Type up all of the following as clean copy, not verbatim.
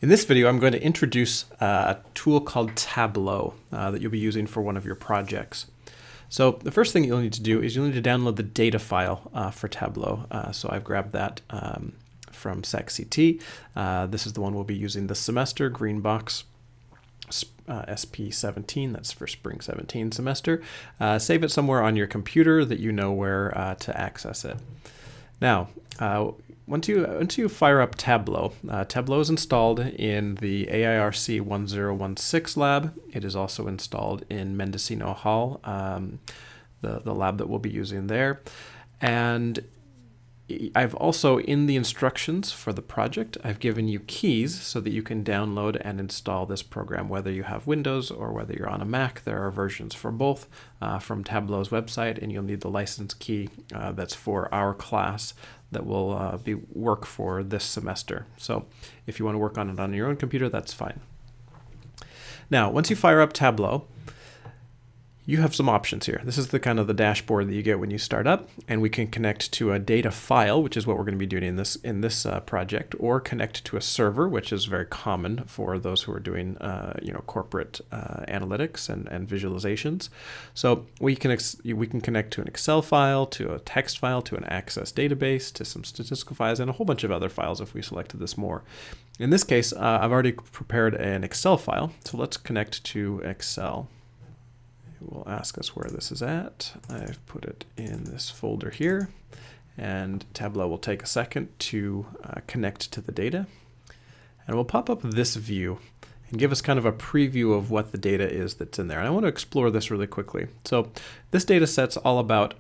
In this video, I'm going to introduce a tool called Tableau that you'll be using for one of your projects. So the first thing you'll need to do is you'll need to download the data file for Tableau. So I've grabbed that from SecCT. This is the one we'll be using this semester, green box SP17, that's for spring 17 semester. Save it somewhere on your computer that you know where to access it. Now, once you fire up Tableau, Tableau is installed in the AIRC 1016 lab. It is also installed in Mendocino Hall, the lab that we'll be using there. And I've also, in the instructions for the project, I've given you keys so that you can download and install this program, whether you have Windows or whether you're on a Mac. There are versions for both from Tableau's website, and you'll need the license key that's for our class that will be work for this semester. So if you want to work on it on your own computer, that's fine. Now, once you fire up Tableau, you have some options here. This is the kind of the dashboard that you get when you start up, and we can connect to a data file, which is what we're going to be doing in this project, or connect to a server, which is very common for those who are doing corporate analytics and visualizations. So we can connect to an Excel file, to a text file, to an Access database, to some statistical files, and a whole bunch of other files if we selected this more. In this case, I've already prepared an Excel file, so let's connect to Excel. It will ask us where this is at. I've put it in this folder here, and Tableau will take a second to connect to the data. And we'll pop up this view and give us kind of a preview of what the data is that's in there. And I want to explore this really quickly. So this data set's all about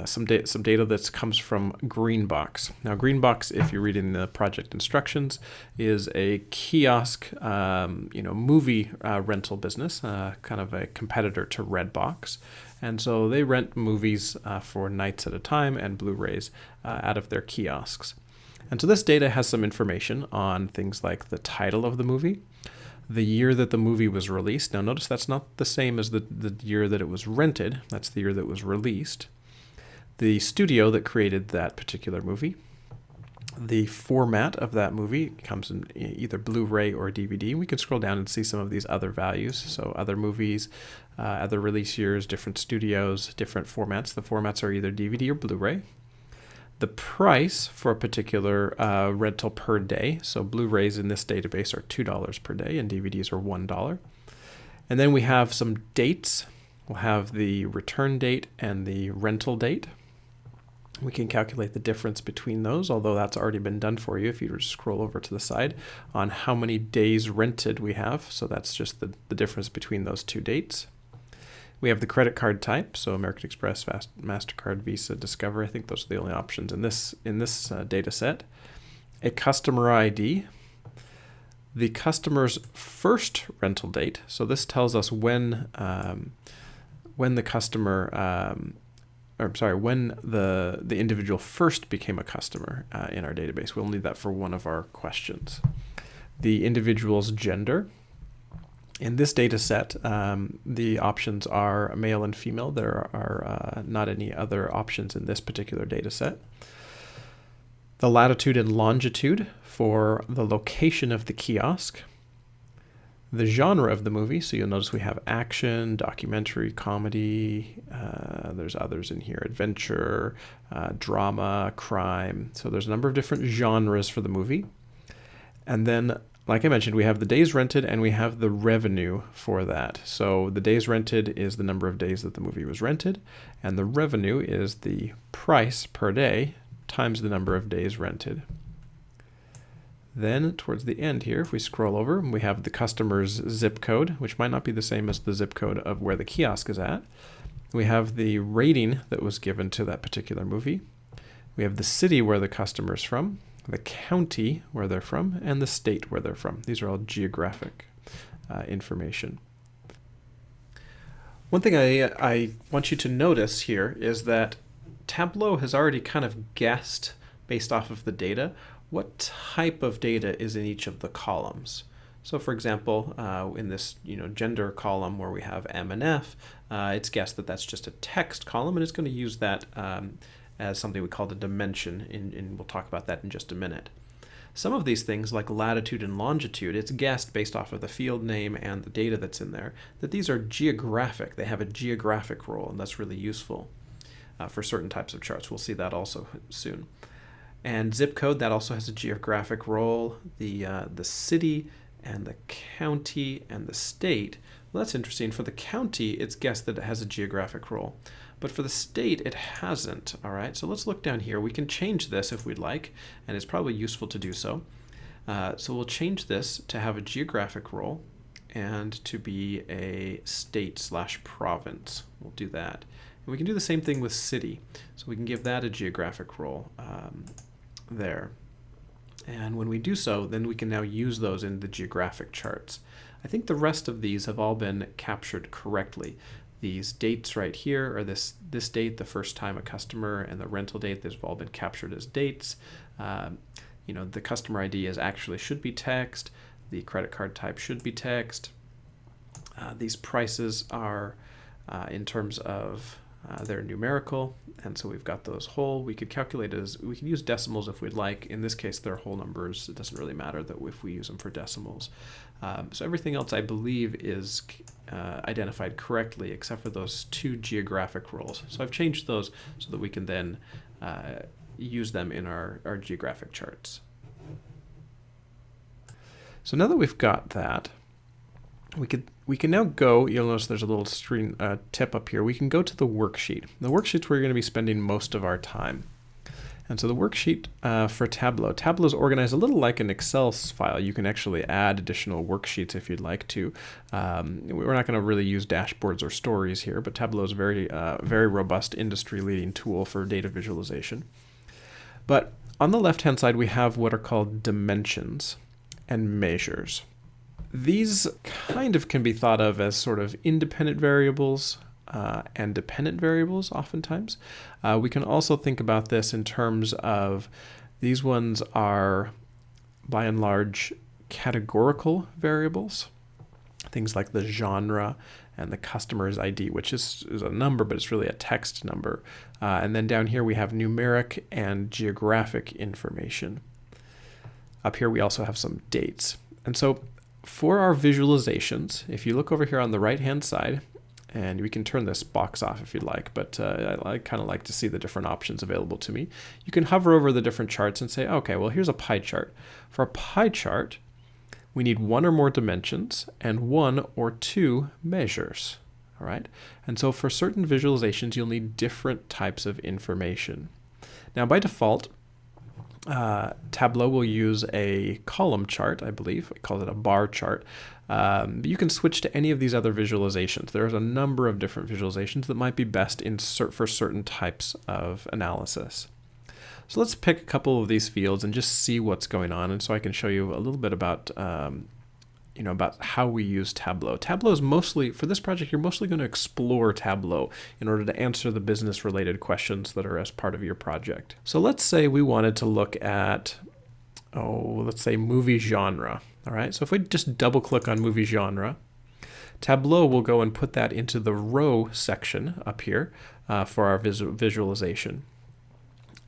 some data that comes from Greenbox. Now, Greenbox, if you're reading the project instructions, is a kiosk, movie rental business, kind of a competitor to Redbox. And so they rent movies for nights at a time and Blu-rays out of their kiosks. And so this data has some information on things like the title of the movie, the year that the movie was released. Now, notice that's not the same as the year that it was rented. That's the year that it was released. The studio that created that particular movie, the format of that movie comes in either Blu-ray or DVD. We can scroll down and see some of these other values. So other movies, other release years, different studios, different formats. The formats are either DVD or Blu-ray. The price for a particular rental per day. So Blu-rays in this database are $2 per day and DVDs are $1. And then we have some dates. We'll have the return date and the rental date. We can calculate the difference between those, although that's already been done for you if you were to scroll over to the side on how many days rented we have. So that's just the difference between those two dates. We have the credit card type, so American Express, MasterCard, Visa, Discover. I think those are the only options in this data set. A customer ID. The customer's first rental date. So this tells us when the customer, when the individual first became a customer in our database. We'll need that for one of our questions. The individual's gender. In this data set, the options are male and female. There are not any other options in this particular data set. The latitude and longitude for the location of the kiosk. The genre of the movie, so you'll notice we have action, documentary, comedy, there's others in here, adventure, drama, crime. So there's a number of different genres for the movie. And then, like I mentioned, we have the days rented and we have the revenue for that. So the days rented is the number of days that the movie was rented, and the revenue is the price per day times the number of days rented. Then towards the end here, if we scroll over, we have the customer's zip code, which might not be the same as the zip code of where the kiosk is at. We have the rating that was given to that particular movie. We have the city where the customer is from, the county where they're from, and the state where they're from. These are all geographic information. One thing I want you to notice here is that Tableau has already kind of guessed, based off of the data, what type of data is in each of the columns. So for example, in this gender column where we have M and F, it's guessed that that's just a text column, and it's going to use that as something we call the dimension, and we'll talk about that in just a minute. Some of these things, like latitude and longitude, it's guessed based off of the field name and the data that's in there, that these are geographic. They have a geographic role, and that's really useful for certain types of charts. We'll see that also soon. And zip code, that also has a geographic role. The city and the county and the state, well, that's interesting. For the county, it's guessed that it has a geographic role. But for the state, it hasn't. All right, so let's look down here. We can change this if we'd like, and it's probably useful to do so. So we'll change this to have a geographic role and to be a state/province. We'll do that. And we can do the same thing with city. So we can give that a geographic role there. And when we do so, then we can now use those in the geographic charts. I think the rest of these have all been captured correctly. These dates right here, or this date, the first time a customer, and the rental date, they've all been captured as dates. The customer ID should be text. The credit card type should be text. These prices are in terms of they're numerical, and so we've got those whole. We could calculate we could use decimals if we'd like. In this case, they're whole numbers. It doesn't really matter that if we use them for decimals. So everything else, I believe, is identified correctly, except for those two geographic roles. So I've changed those so that we can then use them in our geographic charts. So now that we've got that, we can now go. You'll notice there's a little screen tip up here. We can go to the worksheet. The worksheet's where you're going to be spending most of our time. And so the worksheet for Tableau. Tableau is organized a little like an Excel file. You can actually add additional worksheets if you'd like to. We're not going to really use dashboards or stories here, but Tableau is a very robust industry-leading tool for data visualization. But on the left-hand side, we have what are called dimensions and measures. These kind of can be thought of as sort of independent variables and dependent variables oftentimes. We can also think about this in terms of these ones are, by and large, categorical variables. Things like the genre and the customer's ID, which is a number, but it's really a text number. And then down here we have numeric and geographic information. Up here we also have some dates. And so for our visualizations, if you look over here on the right-hand side, and we can turn this box off if you'd like, but I kind of like to see the different options available to me. You can hover over the different charts and say, okay, well, here's a pie chart. For a pie chart, we need one or more dimensions and one or two measures, all right? And so for certain visualizations, you'll need different types of information. Now, by default, Tableau will use a column chart, I believe. We call it a bar chart. But you can switch to any of these other visualizations. There's a number of different visualizations that might be best for certain types of analysis. So let's pick a couple of these fields and just see what's going on. And so I can show you a little bit about about how we use Tableau. Tableau is mostly, for this project, you're mostly going to explore Tableau in order to answer the business-related questions that are as part of your project. So let's say we wanted to look at, let's say movie genre. All right, so if we just double-click on movie genre, Tableau will go and put that into the row section up here for our visualization.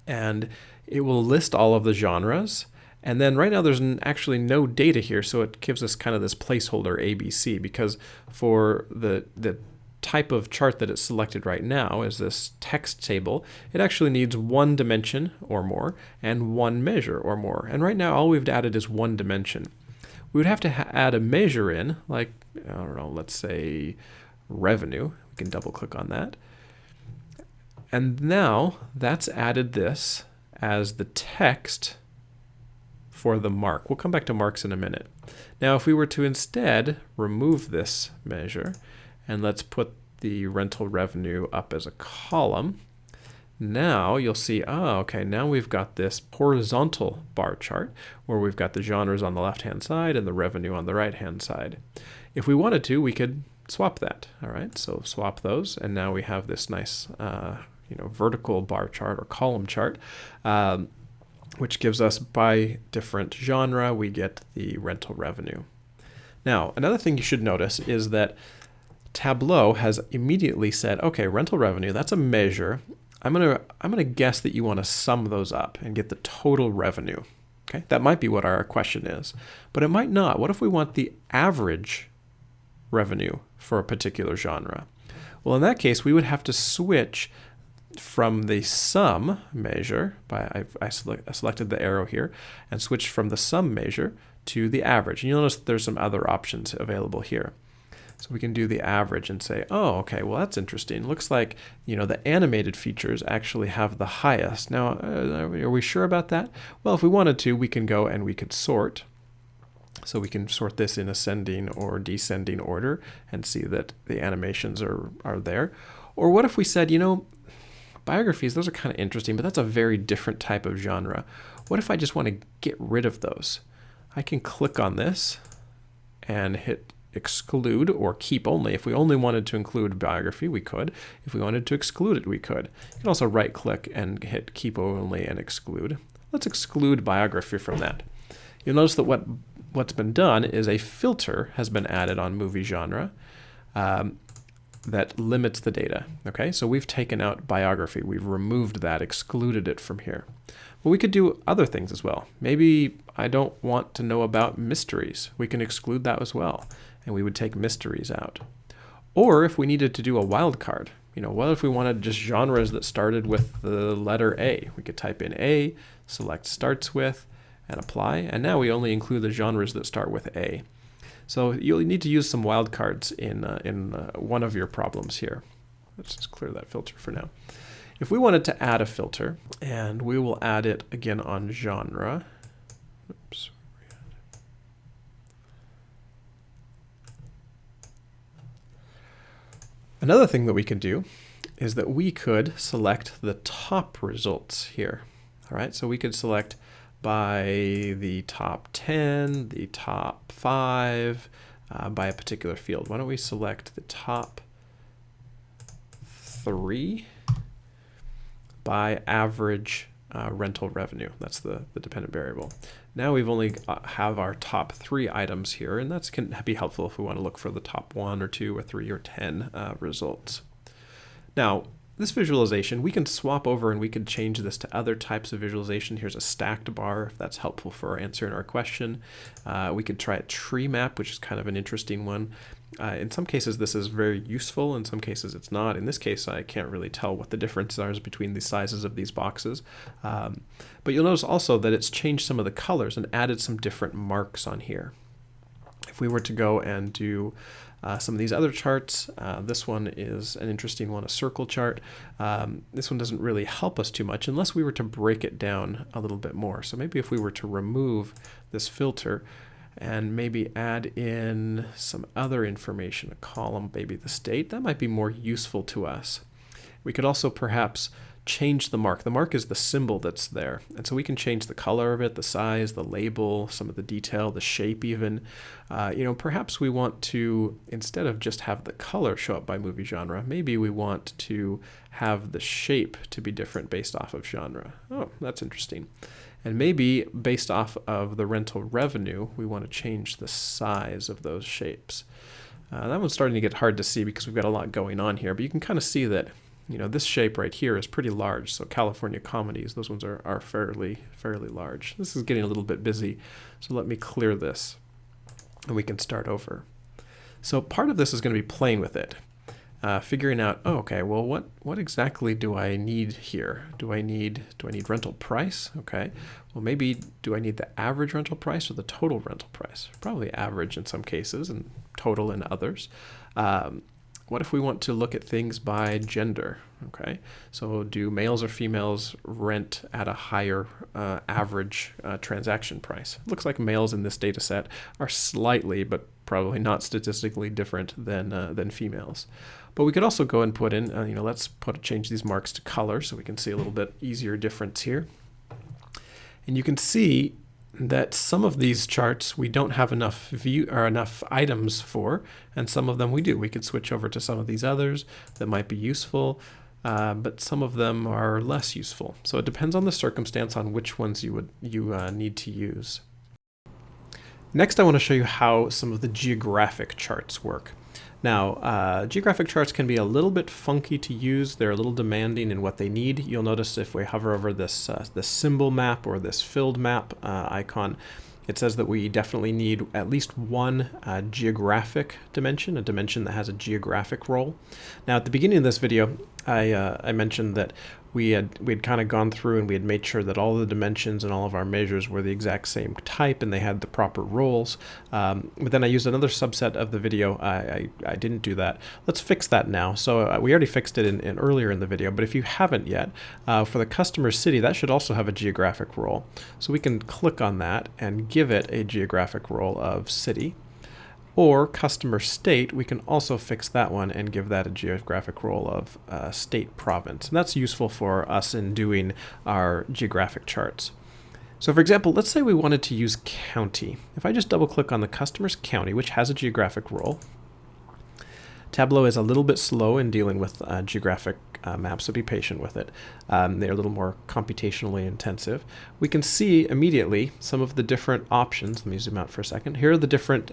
And it will list all of the genres. And then right now there's actually no data here, so it gives us kind of this placeholder ABC, because for the type of chart that it's selected right now is this text table, it actually needs one dimension or more and one measure or more. And right now all we've added is one dimension. We would have to add a measure in, like, I don't know, let's say revenue. We can double click on that. And now that's added this as the text for the mark. We'll come back to marks in a minute. Now, if we were to instead remove this measure, and let's put the rental revenue up as a column, now you'll see, okay, now we've got this horizontal bar chart where we've got the genres on the left-hand side and the revenue on the right-hand side. If we wanted to, we could swap that, all right? So swap those, and now we have this nice, vertical bar chart or column chart, which gives us by different genre, we get the rental revenue. Now, another thing you should notice is that Tableau has immediately said, okay, rental revenue, that's a measure. I'm gonna guess that you want to sum those up and get the total revenue. Okay, that might be what our question is, but it might not. What if we want the average revenue for a particular genre? Well, in that case, we would have to switch from the sum measure, I selected the arrow here, and switch from the sum measure to the average. And you'll notice there's some other options available here. So we can do the average and say, oh, okay, well, that's interesting. Looks like, the animated features actually have the highest. Now, are we sure about that? Well, if we wanted to, we can go and we could sort. So we can sort this in ascending or descending order and see that the animations are there. Or what if we said, biographies, those are kind of interesting, but that's a very different type of genre. What if I just want to get rid of those? I can click on this and hit exclude or keep only. If we only wanted to include biography, we could. If we wanted to exclude it, we could. You can also right click and hit keep only and exclude. Let's exclude biography from that. You'll notice that what's been done is a filter has been added on movie genre that limits the data. Okay, so we've taken out biography. We've removed that, excluded it from here. But we could do other things as well. Maybe I don't want to know about mysteries. We can exclude that as well, and we would take mysteries out. Or if we needed to do a wildcard, what if we wanted just genres that started with the letter A? We could type in A, select starts with, and apply, and now we only include the genres that start with A. So you'll need to use some wildcards in one of your problems here. Let's just clear that filter for now. If we wanted to add a filter, and we will add it again on genre. Oops. Another thing that we could do is that we could select the top results here. All right, so we could select by the top 10, the top 5, by a particular field. Why don't we select the top 3 by average rental revenue? That's the dependent variable. Now we've only have our top 3 items here, and that can be helpful if we want to look for the top 1 or 2 or 3 or 10 results. Now, this visualization, we can swap over and we can change this to other types of visualization. Here's a stacked bar, if that's helpful for answering our question. We could try a tree map, which is kind of an interesting one. In some cases, this is very useful. In some cases, it's not. In this case, I can't really tell what the differences are between the sizes of these boxes. But you'll notice also that it's changed some of the colors and added some different marks on here. If we were to go and do some of these other charts, this one is an interesting one, a circle chart. This one doesn't really help us too much unless we were to break it down a little bit more. So maybe if we were to remove this filter and maybe add in some other information, a column, maybe the state, that might be more useful to us. We could also perhaps change the mark. The mark is the symbol that's there. And so we can change the color of it, the size, the label, some of the detail, the shape even. Perhaps we want to, instead of just have the color show up by movie genre, maybe we want to have the shape to be different based off of genre. Oh, that's interesting. And maybe based off of the rental revenue, we want to change the size of those shapes. That one's starting to get hard to see because we've got a lot going on here, but you can kind of see that this shape right here is pretty large. So California comedies, those ones are fairly large. This is getting a little bit busy, so let me clear this and we can start over. So part of this is going to be playing with it, figuring out, okay, well, what exactly do I need here? Do I need rental price? Okay, well, maybe do I need the average rental price or the total rental price? Probably average in some cases and total in others. What if we want to look at things by gender? Okay, so do males or females rent at a higher average transaction price? It looks like males in this data set are slightly, but probably not statistically different than females. But we could also go and put in, let's change these marks to color so we can see a little bit easier difference here. And you can see that some of these charts we don't have enough enough items for, and some of them we do. We could switch over to some of these others that might be useful, but some of them are less useful. So it depends on the circumstance on which ones you need to use. Next, I want to show you how some of the geographic charts work. Now, geographic charts can be a little bit funky to use. They're a little demanding in what they need. You'll notice if we hover over this symbol map or this filled map icon, it says that we definitely need at least one geographic dimension, a dimension that has a geographic role. Now, at the beginning of this video, I mentioned that we had kind of gone through and we had made sure that all the dimensions and all of our measures were the exact same type and they had the proper roles. But then I used another subset of the video. I didn't do that. Let's fix that now. So we already fixed it in earlier in the video, but if you haven't yet, for the customer city, that should also have a geographic role. So we can click on that and give it a geographic role of city. Or customer state, we can also fix that one and give that a geographic role of state province. And that's useful for us in doing our geographic charts. So for example, let's say we wanted to use county. If I just double click on the customer's county, which has a geographic role, Tableau is a little bit slow in dealing with geographic maps, so be patient with it. They're a little more computationally intensive. We can see immediately some of the different options. Let me zoom out for a second. Here are the different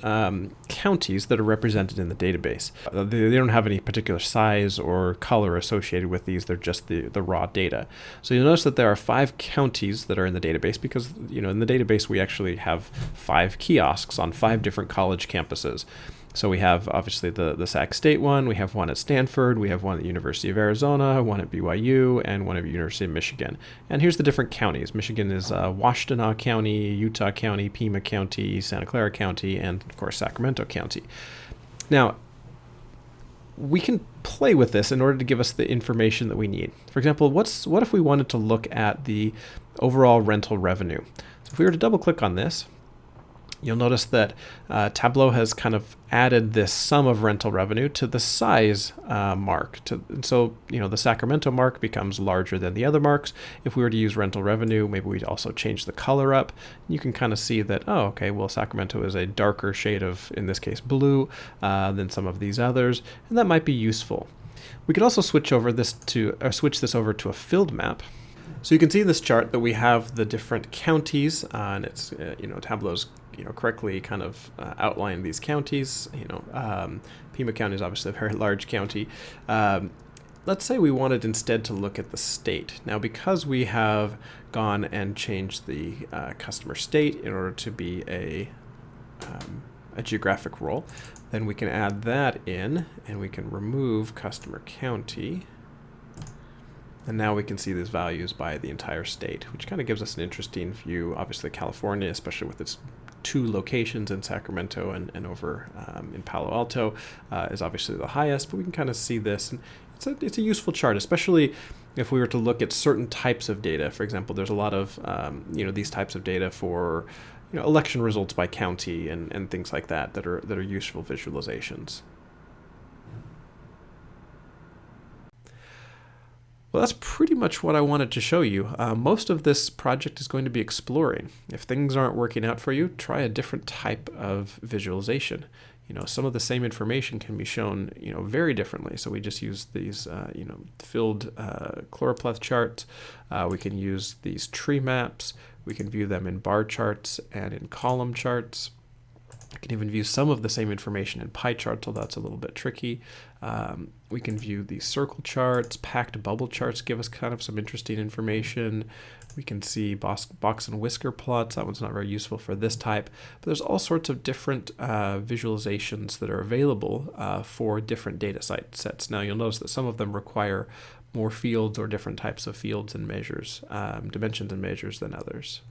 counties that are represented in the database. They don't have any particular size or color associated with these. They're just the raw data. So you'll notice that there are 5 counties that are in the database because, in the database we actually have 5 kiosks on 5 different college campuses. So we have obviously the Sac State one, we have one at Stanford, we have one at the University of Arizona, one at BYU, and one at the University of Michigan. And here's the different counties. Michigan is Washtenaw County, Utah County, Pima County, Santa Clara County, and of course Sacramento County. Now, we can play with this in order to give us the information that we need. For example, what if we wanted to look at the overall rental revenue? So if we were to double click on this, you'll notice that Tableau has kind of added this sum of rental revenue to the size mark. And so, the Sacramento mark becomes larger than the other marks. If we were to use rental revenue, maybe we'd also change the color up. You can kind of see that, oh, okay, well, Sacramento is a darker shade of, in this case, blue than some of these others, and that might be useful. We could also switch this over to a filled map. So you can see in this chart that we have the different counties, and it's Tableau's correctly kind of outlined these counties. Pima County is obviously a very large county. Let's say we wanted instead to look at the state. Now, because we have gone and changed the customer state in order to be a geographic role, then we can add that in, and we can remove customer county. And now we can see these values by the entire state, which kind of gives us an interesting view. Obviously, California, especially with its 2 locations in Sacramento and over in Palo Alto, is obviously the highest, but we can kind of see this. And it's a useful chart, especially if we were to look at certain types of data. For example, there's a lot of these types of data for election results by county and things like that are useful visualizations. Well, that's pretty much what I wanted to show you. Most of this project is going to be exploring. If things aren't working out for you, try a different type of visualization. Some of the same information can be shown, very differently. So we just use these, filled chloropleth charts. We can use these tree maps. We can view them in bar charts and in column charts. I can even view some of the same information in pie charts, although that's a little bit tricky. We can view these circle charts. Packed bubble charts give us kind of some interesting information. We can see box and whisker plots. That one's not very useful for this type. But there's all sorts of different visualizations that are available for different data sets. Now, you'll notice that some of them require more fields or different types of fields and measures, dimensions and measures than others.